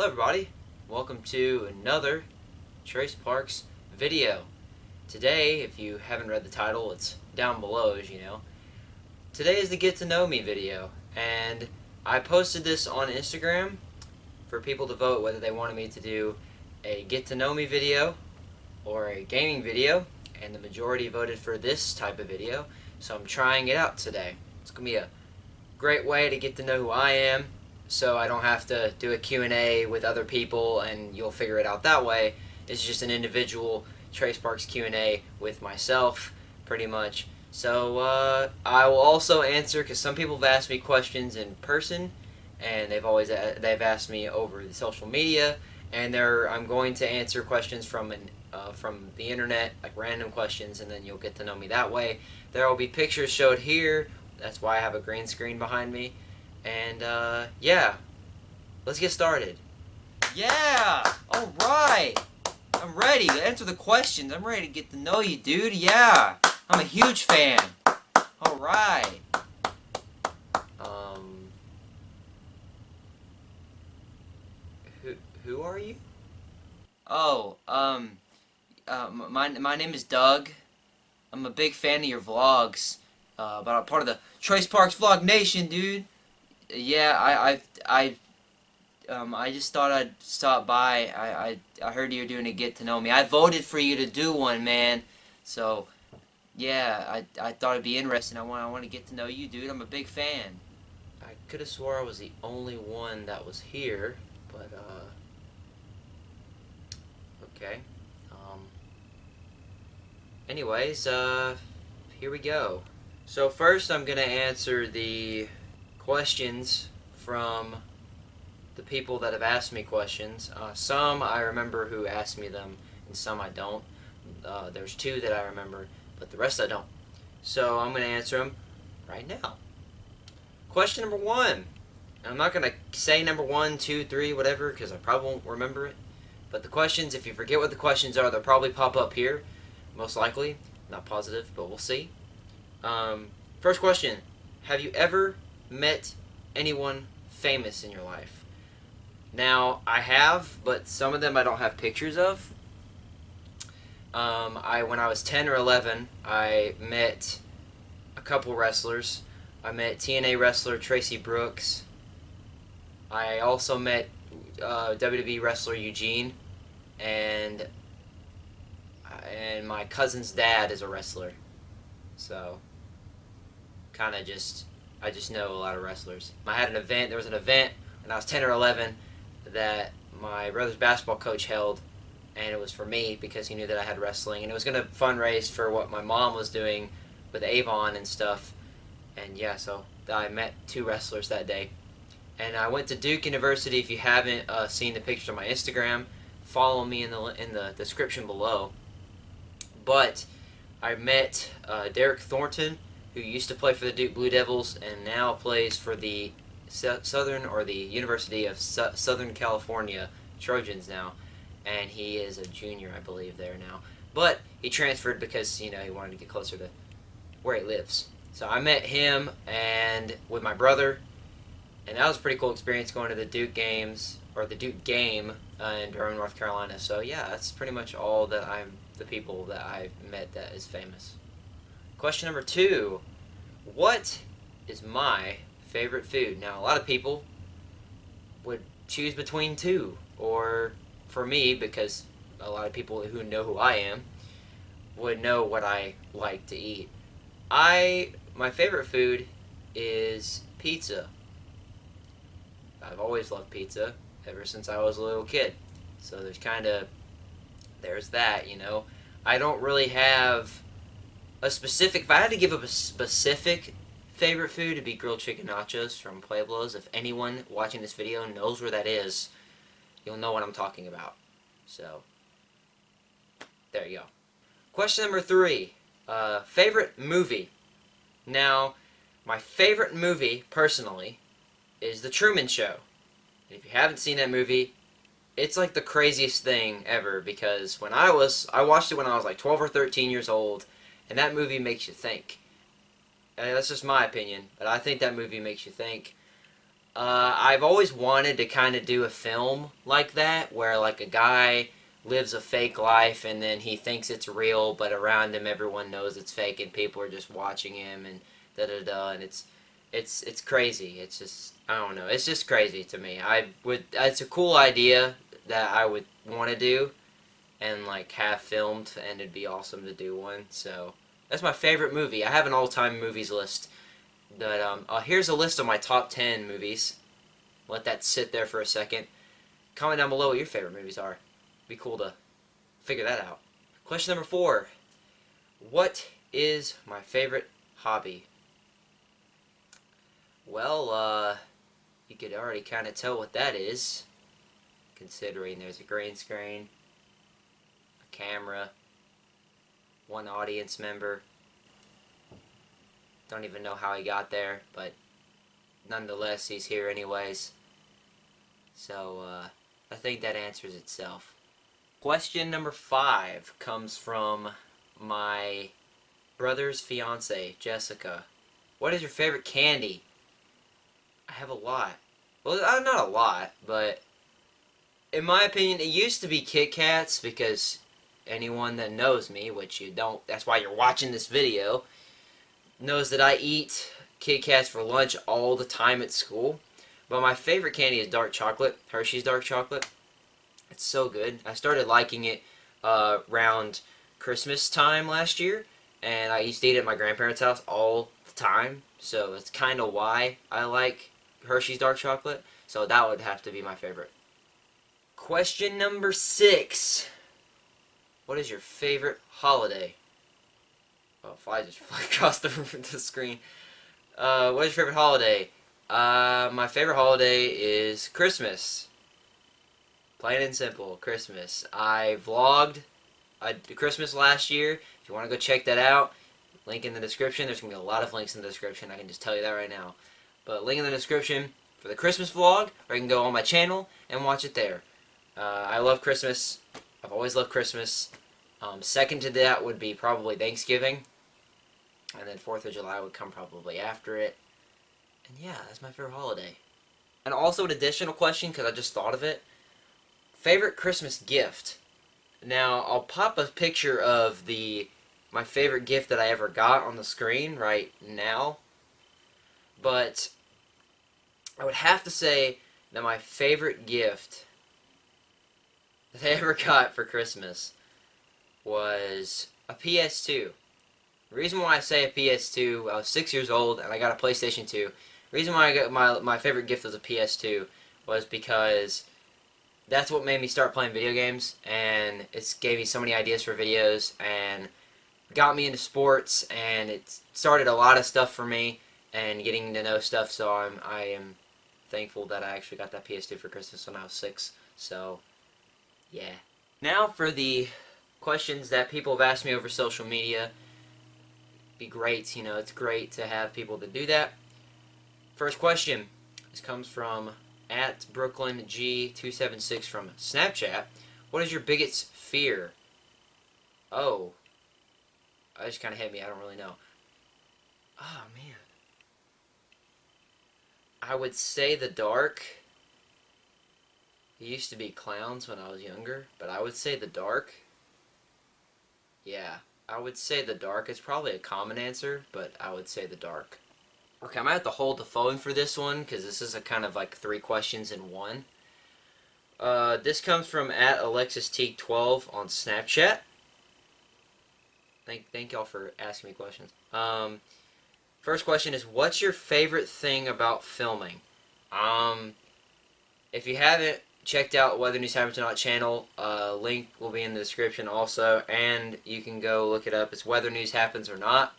Hello everybody, welcome to another Trace Parks video. Today, if you haven't read the title, it's down below as you know. Today is the Get to Know Me video, and I posted this on Instagram for people to vote whether they wanted me to do a Get to Know Me video or a gaming video, and the majority voted for this type of video, so I'm trying it out today. It's going to be a great way to get to know who I am, so I don't have to do a Q&A with other people and you'll figure it out that way. It's just an individual Trace Parks Q&A with myself, pretty much. So I will also answer, because some people have asked me questions in person, and they've asked me over the social media, and I'm going to answer questions from the internet, like random questions, and then you'll get to know me that way. There will be pictures showed here. That's why I have a green screen behind me. And, yeah. Let's get started. Yeah! Alright! I'm ready to answer the questions. I'm ready to get to know you, dude. Yeah! I'm a huge fan. Alright. Who are you? Oh, my name is Doug. I'm a big fan of your vlogs. But I'm part of the Trace Parks Vlog Nation, dude. Yeah, I just thought I'd stop by. I heard you were doing a Get to Know Me. I voted for you to do one, man. So, yeah, I thought it'd be interesting. I want to get to know you, dude. I'm a big fan. I could have swore I was the only one that was here, but okay. Anyways, here we go. So first I'm going to answer the questions from the people that have asked me questions. Some I remember who asked me them, and some I don't. There's two that I remember, but the rest I don't. So I'm going to answer them right now. Question number one. I'm not going to say number 1, 2, 3, whatever, because I probably won't remember it. But the questions, if you forget what the questions are, they'll probably pop up here, most likely. Not positive, but we'll see. First question. Have you ever met anyone famous in your life? Now, I have, but some of them I don't have pictures of. When I was 10 or 11, I met a couple wrestlers. I met TNA wrestler Tracy Brooks. I also met WWE wrestler Eugene, and my cousin's dad is a wrestler. So, I just know a lot of wrestlers. I had an event, there was an event when I was 10 or 11 that my brother's basketball coach held, and it was for me because he knew that I had wrestling, and it was going to fundraise for what my mom was doing with Avon and stuff, and yeah, so I met 2 wrestlers that day. And I went to Duke University. If you haven't seen the pictures on my Instagram, follow me in the description below. But I met Derek Thornton, who used to play for the Duke Blue Devils and now plays for the the University of Southern California Trojans now, and he is a junior, I believe, there now. But he transferred because, you know, he wanted to get closer to where he lives. So I met him and with my brother, and that was a pretty cool experience going to the Duke games, or the Duke game in Durham, North Carolina. So yeah, that's pretty much all that the people that I've met that is famous. Question number 2. What is my favorite food? Now, a lot of people would choose between 2, or for me, because a lot of people who know who I am would know what I like to eat. My favorite food is pizza. I've always loved pizza ever since I was a little kid. So there's that, you know. I don't really have a specific, if I had to give up a specific favorite food, it'd be grilled chicken nachos from Pueblo's. If anyone watching this video knows where that is, you'll know what I'm talking about. So, there you go. Question number 3. Favorite movie. Now, my favorite movie, personally, is The Truman Show. And if you haven't seen that movie, it's like the craziest thing ever, because I watched it when I was like 12 or 13 years old, and that movie makes you think. That's just my opinion, but I think that movie makes you think. I've always wanted to kind of do a film like that, where like a guy lives a fake life and then he thinks it's real, but around him everyone knows it's fake and people are just watching him and da da da, and it's crazy. It's just, I don't know. It's just crazy to me. I would. It's a cool idea that I would want to do and like have filmed, and it'd be awesome to do one. So that's my favorite movie. I have an all-time movies list. But here's a list of my top 10 movies. Let that sit there for a second. Comment down below what your favorite movies are. Be cool to figure that out. Question number 4. What is my favorite hobby? Well, you could already kind of tell what that is, considering there's a green screen, a camera, one audience member. Don't even know how he got there, but nonetheless, he's here anyways. So, I think that answers itself. Question number 5 comes from my brother's fiance, Jessica. What is your favorite candy? I have a lot. Well, not a lot, but in my opinion, it used to be Kit Kats, because anyone that knows me, which you don't, that's why you're watching this video, knows that I eat Kit Kats for lunch all the time at school. But my favorite candy is dark chocolate, Hershey's dark chocolate. It's so good. I started liking it around Christmas time last year, and I used to eat it at my grandparents' house all the time. So that's kind of why I like Hershey's dark chocolate. So that would have to be my favorite. Question number 6. What is your favorite holiday? Oh, fly just fly across the screen. What is your favorite holiday? My favorite holiday is Christmas. Plain and simple, Christmas. I vlogged Christmas last year. If you want to go check that out, link in the description. There's going to be a lot of links in the description. I can just tell you that right now. But link in the description for the Christmas vlog, or you can go on my channel and watch it there. I love Christmas. I've always loved Christmas. Second to that would be probably Thanksgiving. And then 4th of July would come probably after it. And yeah, that's my favorite holiday. And also an additional question, because I just thought of it. Favorite Christmas gift. Now, I'll pop a picture of my favorite gift that I ever got on the screen right now. But I would have to say that my favorite gift that I ever got for Christmas was a PS2. The reason why I say a PS2, I was 6 years old and I got a PlayStation 2. The reason why I got my favorite gift was a PS2 was because that's what made me start playing video games, and it gave me so many ideas for videos and got me into sports, and it started a lot of stuff for me and getting to know stuff. So I am thankful that I actually got that PS2 for Christmas when I was 6. So yeah. Now for the questions that people have asked me over social media. Be great, you know, it's great to have people to do that. First question, this comes from @BrooklynG276 from Snapchat. What is your biggest fear? Oh, that just kind of hit me. I don't really know. Oh man, I would say the dark. It used to be clowns when I was younger, but I would say the dark. Yeah, I would say the dark. It's probably a common answer, but I would say the dark. Okay, I might have to hold the phone for this one, because this is a kind of like 3 questions in one. This comes from @AlexisT12 on Snapchat. Thank y'all for asking me questions. First question is, what's your favorite thing about filming? If you haven't checked out Whether News Happens or Not channel, link will be in the description also, and you can go look it up. It's Whether News Happens or Not.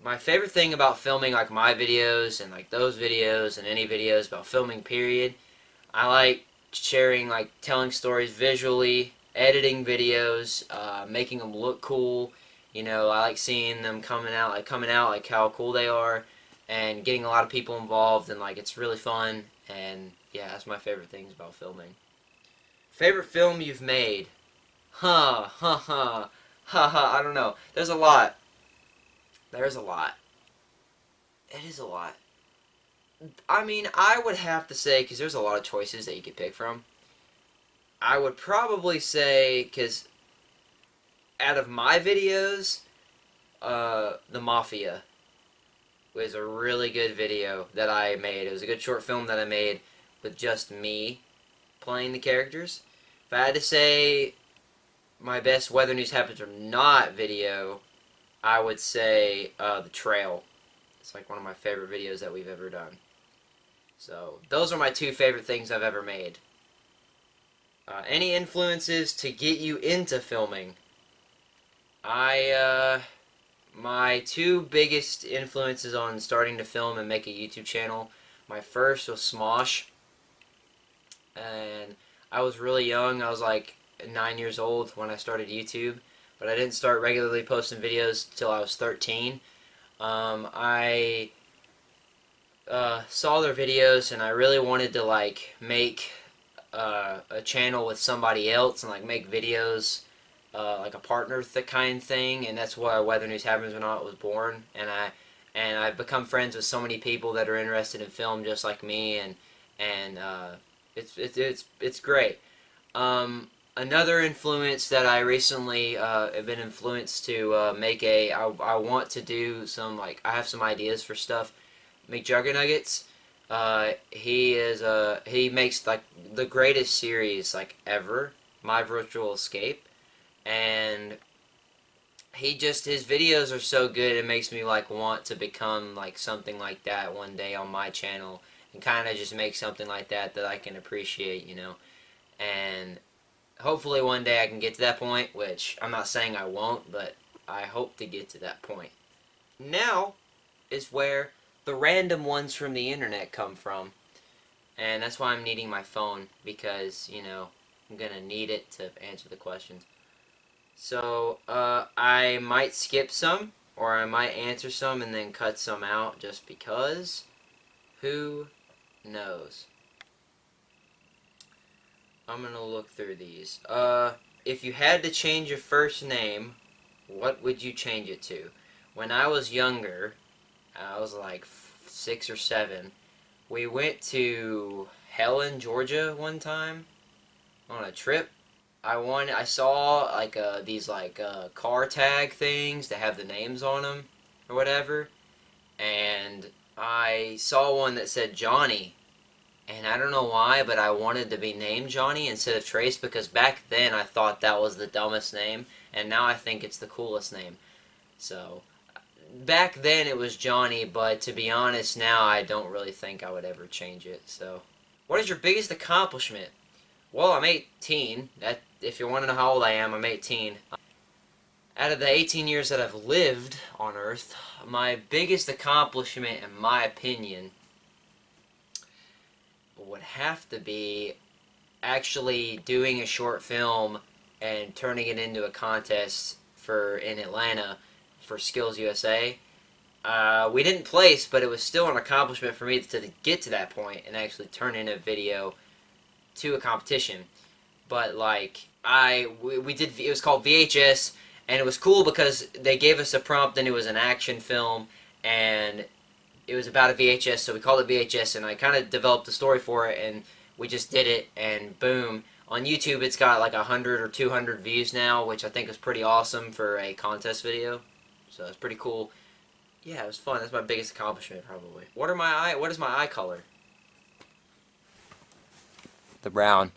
My favorite thing about filming like my videos and like those videos and any videos about filming period, I like sharing, like telling stories visually, editing videos, making them look cool. You know, I like seeing them coming out like how cool they are, and getting a lot of people involved, and like it's really fun. And yeah, that's my favorite things about filming. Favorite film you've made? Ha ha ha ha ha. I don't know. There's a lot. There's a lot. It is a lot. I mean, I would have to say, because there's a lot of choices that you could pick from, I would probably say, because out of my videos, The Mafia was a really good video that I made. It was a good short film that I made with just me playing the characters. If I had to say my best Weather News Happens or Not video, I would say The Trail. It's like one of my favorite videos that we've ever done. So those are my two favorite things I've ever made. Any influences to get you into filming? My two biggest influences on starting to film and make a YouTube channel. My first was Smosh, and I was really young. I was like 9 years old when I started YouTube, but I didn't start regularly posting videos till I was 13. I saw their videos, and I really wanted to like make a channel with somebody else and like make videos like a partner kind thing, and that's why Weather News Happens or Not was born. And I've become friends with so many people that are interested in film just like me, and it's great. Another influence that I recently have been influenced to I want to do some, like, I have some ideas for stuff. Make Juggernuggets. He makes like the greatest series like ever, My Virtual Escape, and his videos are so good it makes me like want to become like something like that one day on my channel, and kind of just make something like that that I can appreciate, you know. And hopefully one day I can get to that point, which I'm not saying I won't, but I hope to get to that point. Now is where the random ones from the internet come from, and that's why I'm needing my phone, because, you know, I'm gonna need it to answer the questions. So I might skip some, or I might answer some and then cut some out just because. Who knows? I'm gonna look through these. If you had to change your first name, what would you change it to? When I was younger, I was like 6 or 7. We went to Helen, Georgia one time on a trip. I saw like these like car tag things that have the names on them or whatever, and I saw one that said Johnny, and I don't know why, but I wanted to be named Johnny instead of Trace, because back then I thought that was the dumbest name, and now I think it's the coolest name. So back then it was Johnny, but to be honest, now I don't really think I would ever change it. So, what is your biggest accomplishment? Well, I'm 18. That, if you want to know how old I am, I'm 18. Out of the 18 years that I've lived on Earth, my biggest accomplishment, in my opinion, would have to be actually doing a short film and turning it into a contest in Atlanta for Skills USA. We didn't place, but it was still an accomplishment for me to get to that point and actually turn in a video to a competition. But like we did, it was called VHS, and it was cool because they gave us a prompt and it was an action film, and it was about a VHS, so we called it VHS, and I kind of developed a story for it, and we just did it, and boom. On YouTube, it's got like 100 or 200 views now, which I think is pretty awesome for a contest video. So it's pretty cool. Yeah, it was fun. That's my biggest accomplishment, probably. What is my eye color? The brown.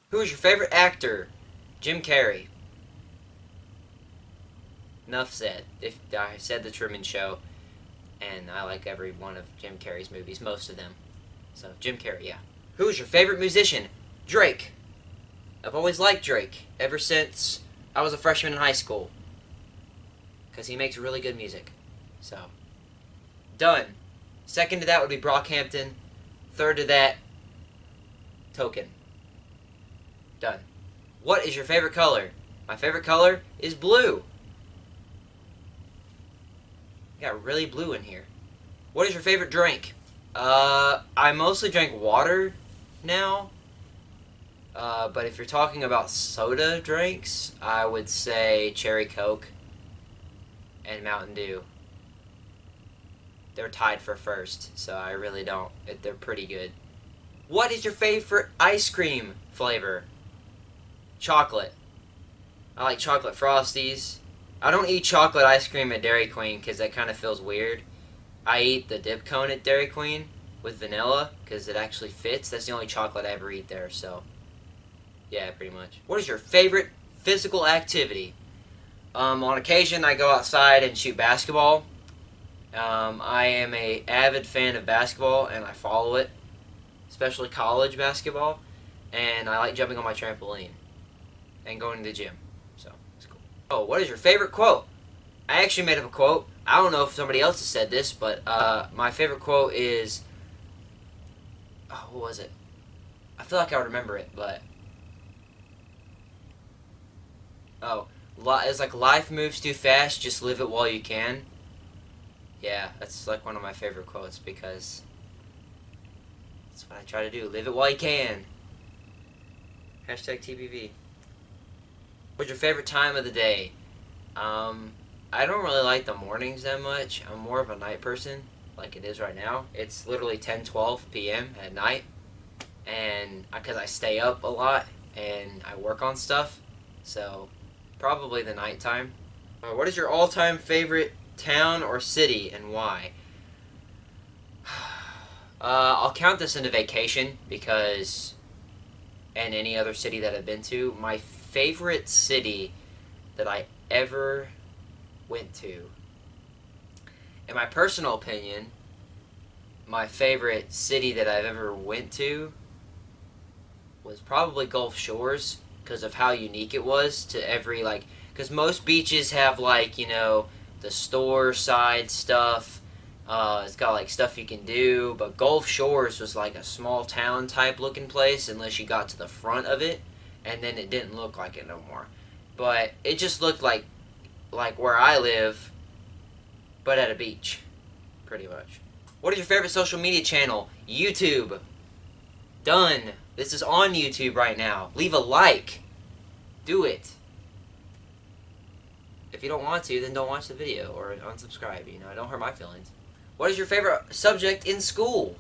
Who is your favorite actor? Jim Carrey. Enough said. If I said The Truman Show, and I like every one of Jim Carrey's movies, most of them. So, Jim Carrey, yeah. Who is your favorite musician? Drake. I've always liked Drake, ever since I was a freshman in high school, because he makes really good music. So, done. Second to that would be Brockhampton. Third to that, Token. Done. What is your favorite color? My favorite color is blue. Got really blue in here. What is your favorite drink? I mostly drink water now. But if you're talking about soda drinks, I would say Cherry Coke and Mountain Dew. they're tied for first, so I really don't. They're pretty good. What is your favorite ice cream flavor? Chocolate. I like chocolate Frosties. I don't eat chocolate ice cream at Dairy Queen because that kind of feels weird. I eat the dip cone at Dairy Queen with vanilla because it actually fits. That's the only chocolate I ever eat there, so yeah, pretty much. What is your favorite physical activity? On occasion, I go outside and shoot basketball. I am a avid fan of basketball, and I follow it, especially college basketball. And I like jumping on my trampoline and going to the gym. So it's cool. Oh, what is your favorite quote? I actually made up a quote. I don't know if somebody else has said this, but my favorite quote is, oh, what was it? I feel like I would remember it, but oh, it's like life moves too fast. Just live it while you can. Yeah, that's like one of my favorite quotes because that's what I try to do. Live it while you can. Hashtag TBV. What's your favorite time of the day? I don't really like the mornings that much. I'm more of a night person, like it is right now. It's literally 10:12 p.m. at night, and because I stay up a lot and I work on stuff, so probably the nighttime. What is your all-time favorite town or city and why? I'll count this into vacation because, and any other city that I've been to, my favorite city that I ever went to, in my personal opinion, my favorite city that I've ever went to was probably Gulf Shores because of how unique it was to every, like, because most beaches have, like, you know, the store side stuff. It's got like stuff you can do, but Gulf Shores was like a small town type looking place unless you got to the front of it, and then it didn't look like it no more. But it just looked like where I live, but at a beach, pretty much. What is your favorite social media channel? YouTube. Done. This is on YouTube right now. Leave a like. Do it. If you don't want to, then don't watch the video or unsubscribe. You know, don't hurt my feelings. What is your favorite subject in school?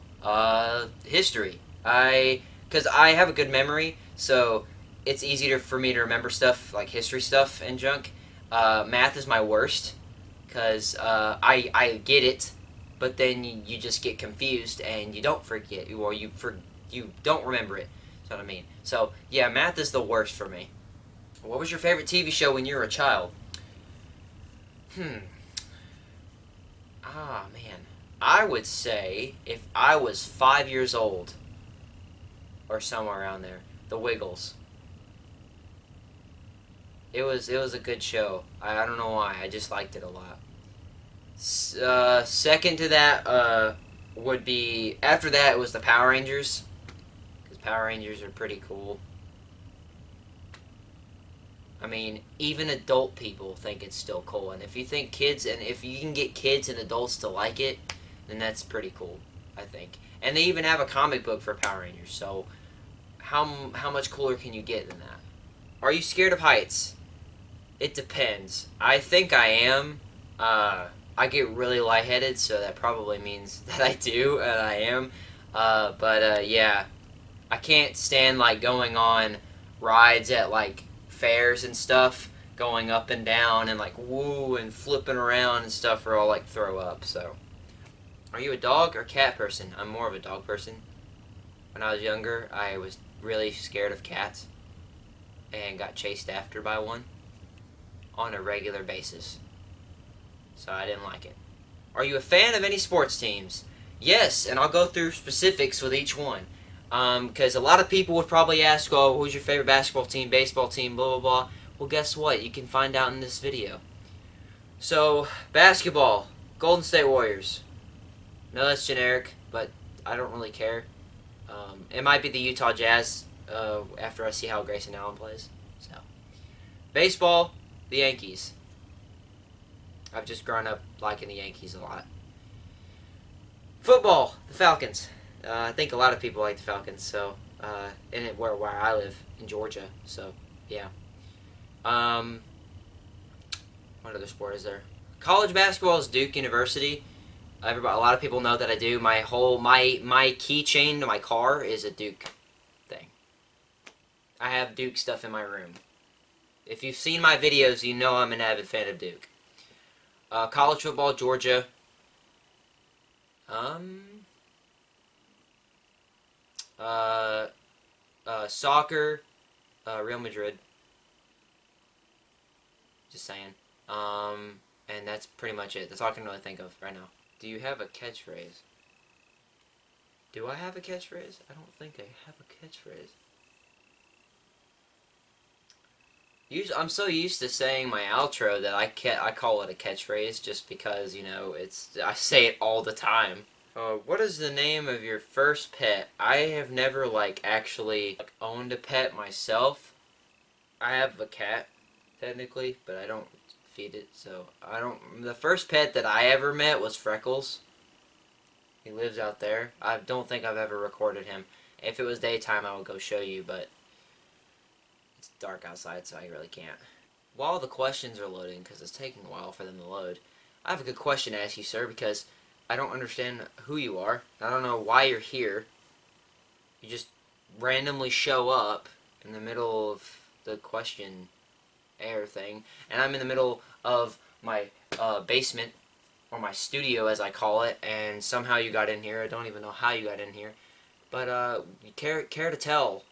History. Because I have a good memory, so it's easier for me to remember stuff like history stuff and junk. Math is my worst because I get it, but then you just get confused and you don't forget, or you don't remember it. That's what I mean. So yeah, math is the worst for me. What was your favorite TV show when you were a child? Man. I would say if I was 5 years old, or somewhere around there, The Wiggles. It was a good show. I don't know why. I just liked it a lot. Second to that would be, after that it was the Power Rangers. Because Power Rangers are pretty cool. I mean, even adult people think it's still cool. And if you think kids, and if you can get kids and adults to like it, then that's pretty cool, I think. And they even have a comic book for Power Rangers, so how much cooler can you get than that? Are you scared of heights? It depends. I think I am. I get really lightheaded, so that probably means that I do, and I am. Yeah. I can't stand, like, going on rides at, like, fairs and stuff, going up and down and, like, woo, and flipping around and stuff, or I'll, like, throw up, so. Are you a dog or cat person? I'm more of a dog person. When I was younger, I was really scared of cats and got chased after by one on a regular basis. So I didn't like it. Are you a fan of any sports teams? Yes, and I'll go through specifics with each one. Because a lot of people would probably ask, oh, who's your favorite basketball team, baseball team, blah, blah, blah. Well, guess what? You can find out in this video. So, basketball, Golden State Warriors. No, that's generic, but I don't really care. It might be the Utah Jazz after I see how Grayson Allen plays. So, baseball, the Yankees. I've just grown up liking the Yankees a lot. Football, the Falcons. I think a lot of people like the Falcons, so, where I live, in Georgia, so, yeah. What other sport is there? College basketball is Duke University. Everybody, a lot of people know that I do. My keychain to my car is a Duke thing. I have Duke stuff in my room. If you've seen my videos, you know I'm an avid fan of Duke. College football, Georgia. Um, uh, Soccer, Real Madrid. Just saying. And that's pretty much it. That's all I can really think of right now. Do you have a catchphrase? Do I have a catchphrase? I don't think I have a catchphrase. I'm so used to saying my outro that I call it a catchphrase just because, you know, I say it all the time. What is the name of your first pet? I have never, like, actually owned a pet myself. I have a cat, technically, but I don't feed it, so I don't... The first pet that I ever met was Freckles. He lives out there. I don't think I've ever recorded him. If it was daytime, I would go show you, but it's dark outside, so I really can't. While the questions are loading, because it's taking a while for them to load, I have a good question to ask you, sir, because I don't understand who you are. I don't know why you're here. You just randomly show up in the middle of the question air thing, and I'm in the middle of my basement, or my studio as I call it, and somehow you got in here. I don't even know how you got in here, but you care to tell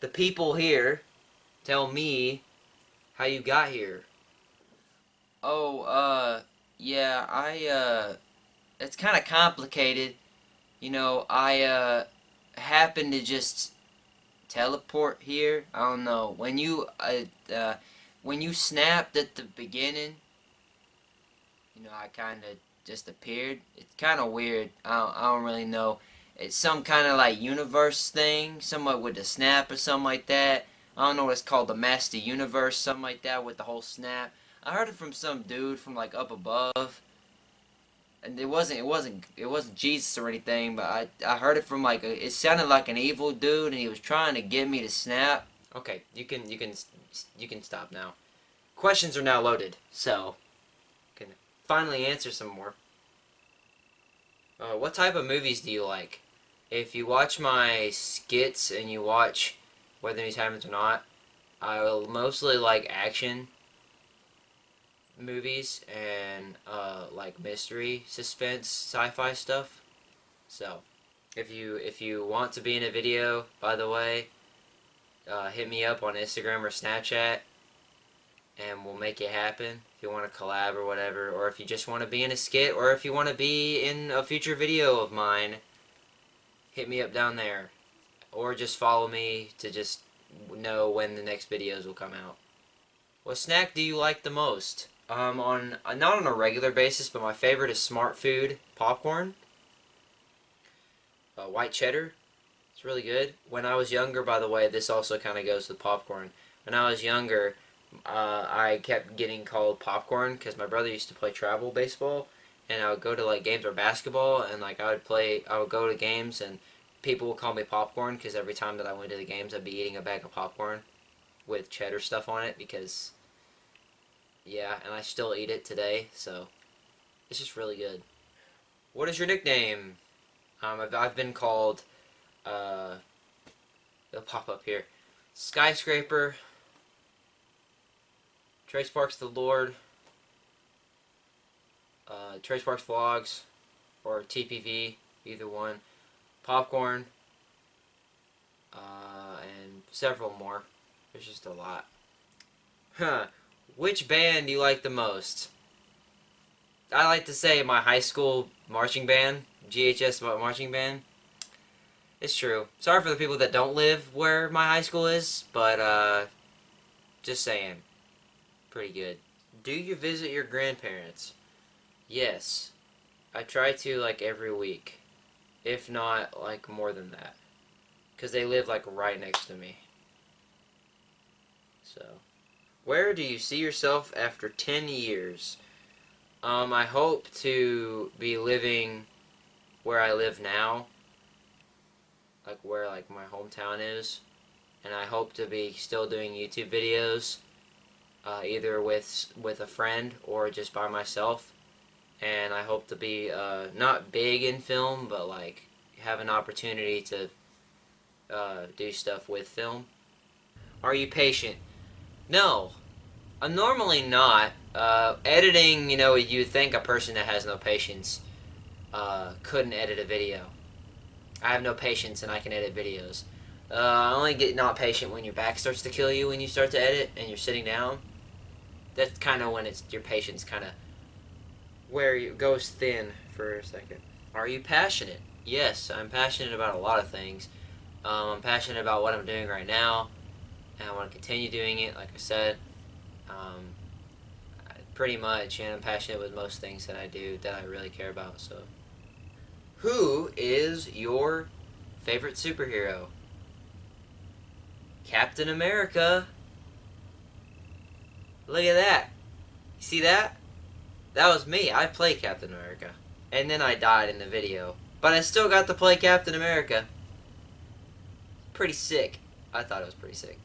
the people here, tell me how you got here. Oh, yeah, it's kind of complicated. You know, I happened to just teleport here. I don't know. When you snapped at the beginning, you know, I kind of just appeared. It's kind of weird. I don't really know. It's some kind of like universe thing, somewhat with the snap or something like that. I don't know what it's called, the Master Universe, something like that with the whole snap. I heard it from some dude from like up above, and it wasn't Jesus or anything, but I heard it from like it sounded like an evil dude, and he was trying to get me to snap. Okay, you can stop now. Questions are now loaded, so can finally answer some more. What type of movies do you like? If you watch my skits and you watch Whether News Happens or Not, I will mostly like action movies and like mystery, suspense, sci-fi stuff. So, if you want to be in a video, by the way, hit me up on Instagram or Snapchat, and we'll make it happen. If you want to collab or whatever, or if you just want to be in a skit, or if you want to be in a future video of mine, hit me up down there, or just follow me to just know when the next videos will come out. What snack do you like the most? On not on a regular basis, but my favorite is Smart Food popcorn. White cheddar. It's really good. When I was younger, by the way, this also kind of goes with popcorn. When I was younger, I kept getting called popcorn because my brother used to play travel baseball, and I would go to like games or basketball, and like I would go to games, and people would call me popcorn because every time that I went to the games, I'd be eating a bag of popcorn with cheddar stuff on it because, yeah, and I still eat it today, so it's just really good. What is your nickname? I've been called, it'll pop up here, Skyscraper, Trey Sparks the Lord, Trey Sparks Vlogs, or TPV, either one, Popcorn, and several more. There's just a lot. Huh. Which band do you like the most? I like to say my high school marching band, GHS marching band. It's true. Sorry for the people that don't live where my high school is, but just saying. Pretty good. Do you visit your grandparents? Yes. I try to like every week. If not like more than that. Because they live like right next to me. So. Where do you see yourself after 10 years? I hope to be living where I live now, like where like my hometown is, and I hope to be still doing YouTube videos, either with a friend or just by myself, and I hope to be not big in film, but like have an opportunity to do stuff with film. Are you patient? No, I'm normally not. Editing, you know, you'd think a person that has no patience couldn't edit a video. I have no patience and I can edit videos. I only get not patient when your back starts to kill you when you start to edit and you're sitting down. That's kind of when it's your patience kind of where it goes thin for a second. Are you passionate? Yes, I'm passionate about a lot of things. I'm passionate about what I'm doing right now, and I want to continue doing it. Like I said, pretty much, and I'm passionate with most things that I do that I really care about. So, who is your favorite superhero? Captain America. Look at that. You see that? That was me. I played Captain America. And then I died in the video. But I still got to play Captain America. Pretty sick. I thought it was pretty sick.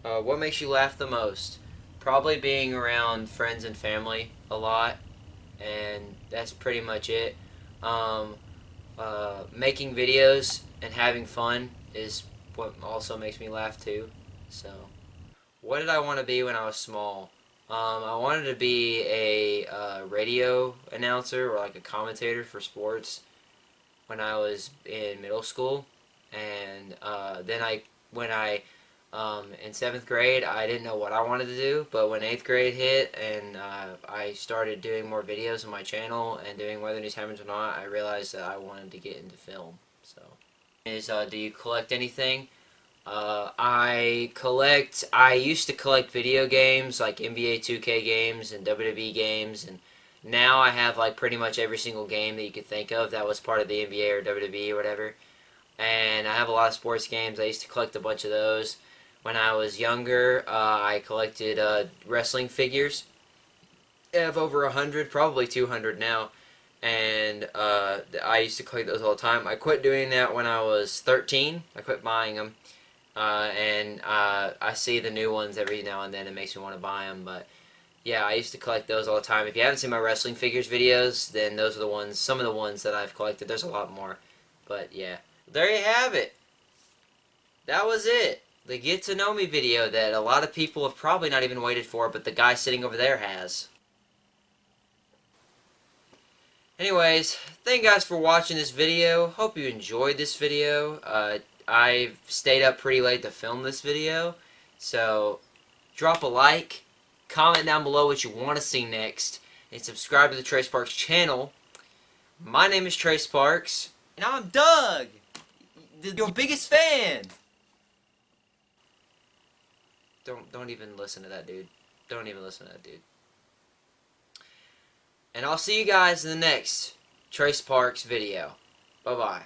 What makes you laugh the most? Probably being around friends and family a lot. And that's pretty much it. Making videos and having fun is what also makes me laugh too. So, what did I want to be when I was small? I wanted to be a radio announcer or like a commentator for sports when I was in middle school, and then when I in 7th grade, I didn't know what I wanted to do, but when 8th grade hit and I started doing more videos on my channel and doing Whether News Happens or Not, I realized that I wanted to get into film. So, do you collect anything? I used to collect video games like NBA 2K games and WWE games, and now I have like pretty much every single game that you could think of that was part of the NBA or WWE or whatever. And I have a lot of sports games. I used to collect a bunch of those. When I was younger, I collected wrestling figures. I have over 100, probably 200 now. And I used to collect those all the time. I quit doing that when I was 13. I quit buying them. I see the new ones every now and then. It makes me want to buy them. But yeah, I used to collect those all the time. If you haven't seen my wrestling figures videos, then those are the ones, some of the ones that I've collected. There's a lot more. But yeah, there you have it. That was it. The get to know me video that a lot of people have probably not even waited for, but the guy sitting over there has. Anyways, thank you guys for watching this video. Hope you enjoyed this video. I've stayed up pretty late to film this video, so drop a like, comment down below what you want to see next, and subscribe to the Trey Sparks channel. My name is Trey Sparks, and I'm Doug, your biggest fan. Don't even listen to that dude. Don't even listen to that dude. And I'll see you guys in the next Trey Sparks video. Bye-bye.